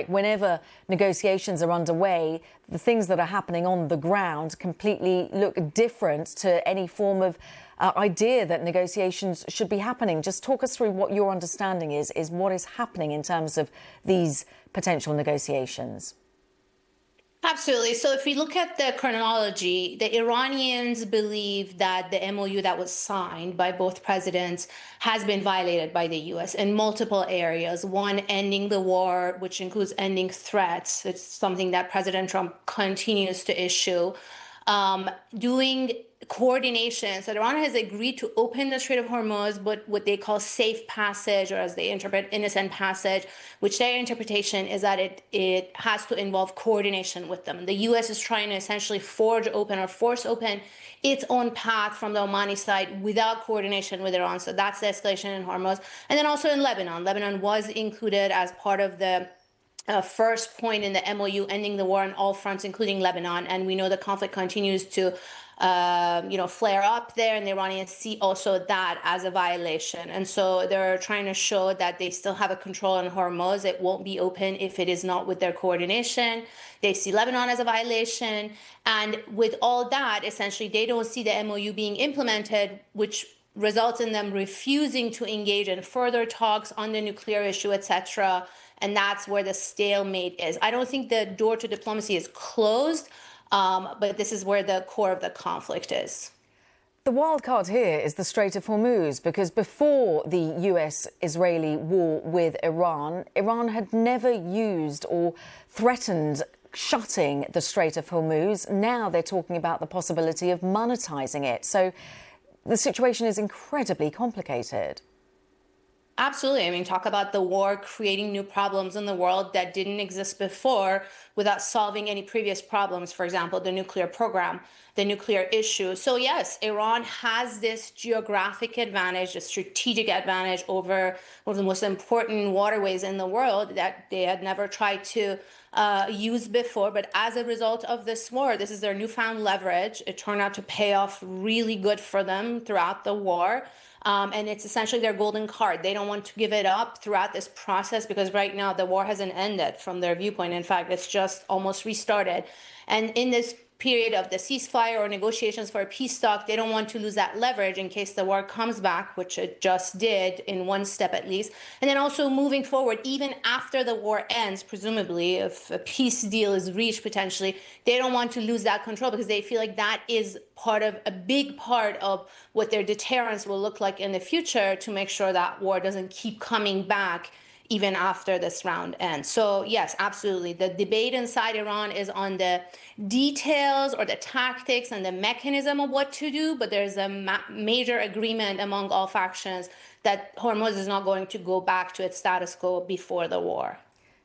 Whenever negotiations are underway, the things that are happening on the ground completely look different to any form of idea that negotiations should be happening. Just talk us through what your understanding is what is happening in terms of these potential negotiations. Absolutely. So if we look at the chronology, the Iranians believe that the MOU that was signed by both presidents has been violated by the U.S. in multiple areas. One, ending the war, which includes ending threats. It's something that President Trump continues to issue. Doing coordination. So Iran has agreed to open the Strait of Hormuz, but what they call safe passage, or as they interpret, innocent passage, which their interpretation is that it has to involve coordination with them. The U.S. is trying to essentially forge open or force open its own path from the Omani side without coordination with Iran. So that's the escalation in Hormuz. And then also in Lebanon. Lebanon was included as part of the first point in the MOU, ending the war on all fronts, including Lebanon. And we know the conflict continues to flare up there, and the Iranians see also that as a violation. And so they're trying to show that they still have a control on Hormuz. It won't be open if it is not with their coordination. They see Lebanon as a violation. And with all that, essentially, they don't see the MOU being implemented, which results in them refusing to engage in further talks on the nuclear issue, etc. And that's where the stalemate is. I don't think the door to diplomacy is closed, but this is where the core of the conflict is. The wild card here is the Strait of Hormuz, because before the US-Israeli war with Iran, Iran had never used or threatened shutting the Strait of Hormuz. Now they're talking about the possibility of monetizing it. So the situation is incredibly complicated. Absolutely. I mean, talk about the war creating new problems in the world that didn't exist before without solving any previous problems. For example, the nuclear program, the nuclear issue. So yes, Iran has this geographic advantage, a strategic advantage over one of the most important waterways in the world that they had never tried to use before. But as a result of this war, this is their newfound leverage. It turned out to pay off really good for them throughout the war. And it's essentially their golden card. They don't want to give it up throughout this process, because right now the war hasn't ended from their viewpoint. In fact, it's just almost restarted. And in this period of the ceasefire or negotiations for a peace talk, they don't want to lose that leverage in case the war comes back, which it just did in one step at least. And then also moving forward, even after the war ends, presumably, if a peace deal is reached potentially, they don't want to lose that control, because they feel like that is part of a big part of what their deterrence will look like in the future, to make sure that war doesn't keep coming back even after this round ends. So yes, absolutely. The debate inside Iran is on the details or the tactics and the mechanism of what to do, but there's a major agreement among all factions that Hormuz is not going to go back to its status quo before the war.